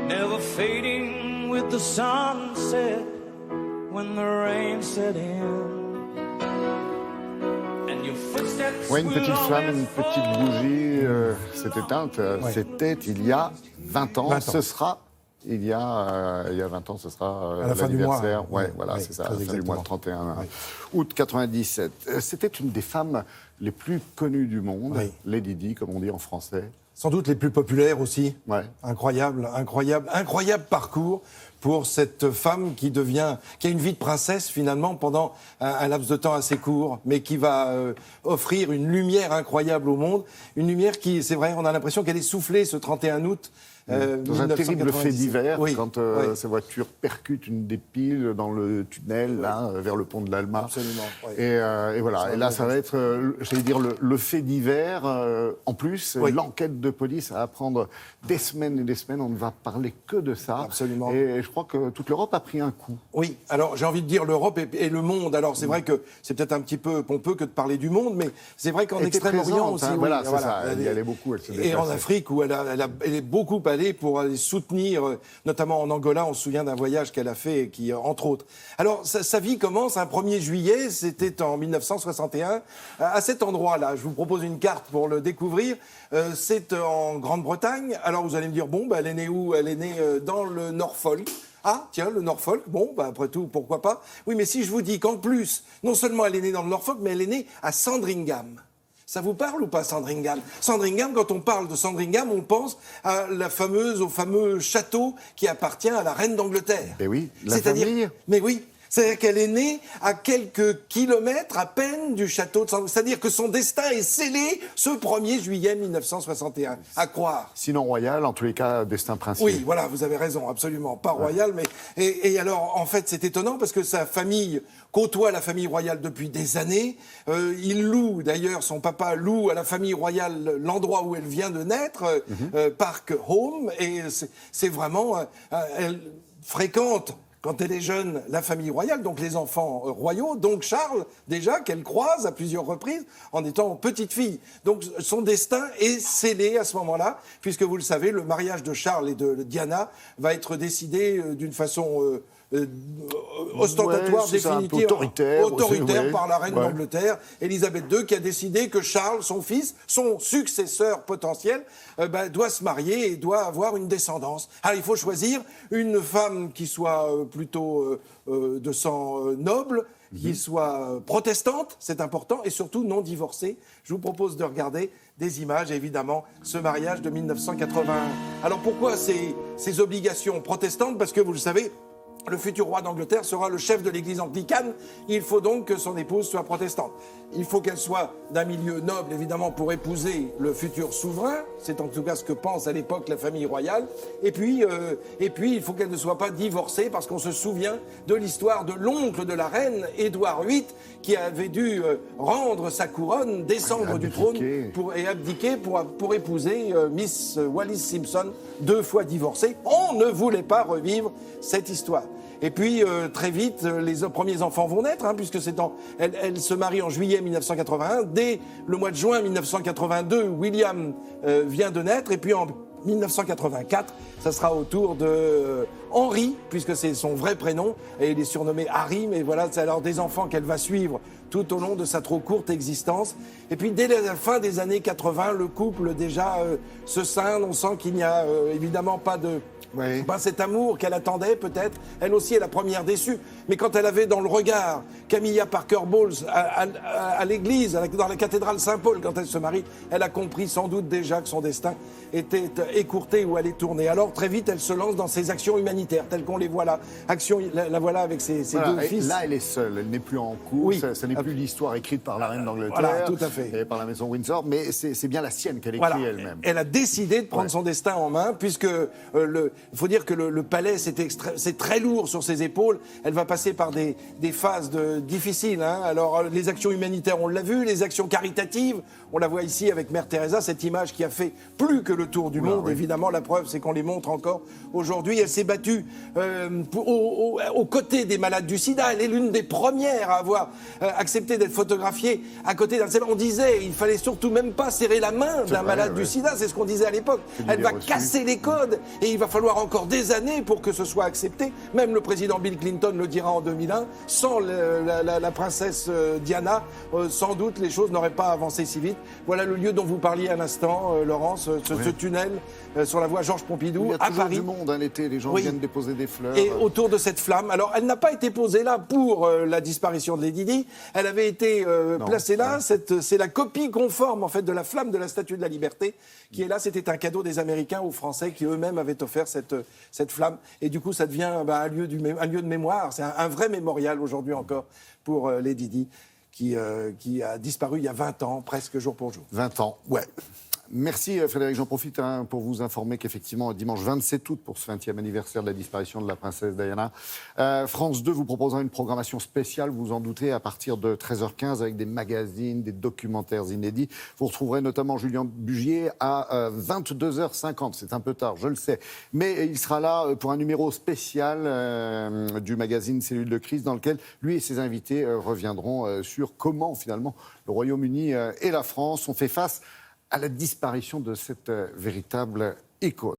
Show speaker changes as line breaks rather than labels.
never fading with the sunset when the rain set in.
Ouais, une petite flamme, une petite bougie s'est éteinte. C'était il y a 20 ans.
20 ans.
Ce sera, il y a 20 ans, ce sera
à la fin du mois.
l'anniversaire. Ouais, voilà, c'est ça, à la fin du mois, le 31 août 97. C'était une des femmes les plus connues du monde, Lady Di, comme on dit en français.
Sans doute les plus populaires aussi.
Ouais.
Incroyable parcours pour cette femme qui a une vie de princesse finalement pendant un laps de temps assez court, mais qui va offrir une lumière incroyable au monde. Une lumière qui, c'est vrai, on a l'impression qu'elle est soufflée ce 31 août.
Dans un terrible fait divers, quand
sa
voiture percute une des piles dans le tunnel, là, vers le pont de l'Alma.
Absolument.
Et voilà. Et là, ça va être, j'allais dire, le fait divers. En plus, l'enquête de police va prendre des semaines et des semaines. On ne va parler que de ça.
Absolument.
Et je crois que toute l'Europe a pris un coup.
Oui. Alors, j'ai envie de dire l'Europe et le monde. Alors, c'est vrai que c'est peut-être un petit peu pompeux que de parler du monde, mais c'est vrai qu'en Extrême-Orient aussi.
Voilà, c'est ça. Elle y allait beaucoup. Elle se déplaçait.
Et en Afrique, où elle est beaucoup allée pour aller soutenir, notamment en Angola. On se souvient d'un voyage qu'elle a fait, qui, entre autres. Alors, sa vie commence un 1er juillet, c'était en 1961. À cet endroit-là, je vous propose une carte pour le découvrir. C'est en Grande-Bretagne. Alors, vous allez me dire, elle est née où? Elle est née dans le Norfolk. Ah, tiens, le Norfolk, après tout, pourquoi pas? Oui, mais si je vous dis qu'en plus, non seulement elle est née dans le Norfolk, mais elle est née à Sandringham. Ça vous parle ou pas, Sandringham? Sandringham, quand on parle de Sandringham, on pense au fameux château qui appartient à la reine d'Angleterre.
Eh oui, la famille.
Mais oui. C'est-à-dire qu'elle est née à quelques kilomètres à peine du château de Sandringham. C'est-à-dire que son destin est scellé ce 1er juillet 1961. À croire.
Sinon royal, en tous les cas, destin princier.
Oui, voilà, vous avez raison, absolument. Pas royal, mais... Et alors, en fait, c'est étonnant parce que sa famille côtoie la famille royale depuis des années. Il loue, d'ailleurs, son papa loue à la famille royale l'endroit où elle vient de naître, Park Home, et c'est vraiment... elle fréquente... Quand elle est jeune, la famille royale, donc les enfants royaux, donc Charles, déjà, qu'elle croise à plusieurs reprises en étant petite fille. Donc son destin est scellé à ce moment-là, puisque vous le savez, le mariage de Charles et de Diana va être décidé d'une façon ostentatoire, définitive, autoritaire par la reine d'Angleterre, Élisabeth II, qui a décidé que Charles, son fils, son successeur potentiel, doit se marier et doit avoir une descendance. Alors il faut choisir une femme qui soit plutôt de sang noble, qui soit protestante, c'est important, et surtout non divorcée. Je vous propose de regarder des images, évidemment, ce mariage de 1981. Alors pourquoi ces obligations protestantes? Parce que vous le savez, le futur roi d'Angleterre sera le chef de l'église anglicane. Il faut donc que son épouse soit protestante. Il faut qu'elle soit d'un milieu noble, évidemment, pour épouser le futur souverain. C'est en tout cas ce que pense à l'époque la famille royale. Et puis, il faut qu'elle ne soit pas divorcée, parce qu'on se souvient de l'histoire de l'oncle de la reine, Édouard VIII, qui avait dû rendre sa couronne, descendre du trône et abdiquer pour épouser Miss Wallis Simpson, 2 fois divorcée. On ne voulait pas revivre cette histoire. Et puis, très vite, les premiers enfants vont naître, puisque elle se marie en juillet 1981. Dès le mois de juin 1982, William vient de naître. Et puis, en 1984, ça sera au tour de Henry, puisque c'est son vrai prénom. Et il est surnommé Harry, mais voilà, c'est alors des enfants qu'elle va suivre tout au long de sa trop courte existence. Et puis, dès la fin des années 80, le couple déjà se scinde. On sent qu'il n'y a évidemment pas de... cet amour qu'elle attendait, peut-être. Elle aussi est la première déçue. Mais quand elle avait dans le regard Camilla Parker Bowles à l'église, dans la cathédrale Saint-Paul, quand elle se marie, elle a compris sans doute déjà que son destin était écourté ou allait tourner. Alors, très vite, elle se lance dans ses actions humanitaires, telles qu'on les voit là. La voilà avec ses 2 fils.
Là, elle est seule. Elle n'est plus en couple. Ce n'est plus l'histoire écrite par la reine d'Angleterre,
tout à fait.
Et par la maison Windsor, mais c'est bien la sienne qu'elle écrit elle-même.
Elle a décidé de prendre son destin en main, puisque il faut dire que le palais, c'est très lourd sur ses épaules. Elle va passer par des phases difficiles. Alors, les actions humanitaires, on l'a vu, les actions caritatives, on la voit ici avec Mère Teresa, cette image qui a fait plus que le tour du monde. Évidemment, la preuve, c'est qu'on les montre encore aujourd'hui. Elle s'est battue aux côtés des malades du sida. Elle est l'une des premières à avoir accepté d'être photographiée à côté d'un... On disait, il fallait surtout même pas serrer la main d'un malade du sida, c'est ce qu'on disait à l'époque. Elle va casser les codes et il va falloir falloir encore des années pour que ce soit accepté. Même le président Bill Clinton le dira en 2001. Sans la princesse Diana, sans doute les choses n'auraient pas avancé si vite. Voilà le lieu dont vous parliez à l'instant, Laurence, ce tunnel sur la voie Georges Pompidou,
Il y a
à
toujours
Paris.
du monde, l'été, les gens viennent déposer des fleurs.
Et autour de cette flamme. Alors, elle n'a pas été posée là pour la disparition de Lady Di. Elle avait été placée là. C'est la copie conforme, en fait, de la flamme de la Statue de la Liberté qui est là. C'était un cadeau des Américains aux Français qui eux-mêmes avaient offert cette flamme. Et du coup, ça devient un lieu de mémoire. C'est un vrai mémorial aujourd'hui encore pour Lady Di qui a disparu il y a 20 ans, presque jour pour jour.
20 ans, ouais. Merci Frédéric, j'en profite pour vous informer qu'effectivement dimanche 27 août pour ce 20e anniversaire de la disparition de la princesse Diana, France 2 vous proposera une programmation spéciale, vous en doutez, à partir de 13h15 avec des magazines, des documentaires inédits. Vous retrouverez notamment Julien Bugier à 22h50, c'est un peu tard, je le sais, mais il sera là pour un numéro spécial du magazine Cellule de crise dans lequel lui et ses invités reviendront sur comment finalement le Royaume-Uni et la France ont fait face à la disparition de cette véritable icône.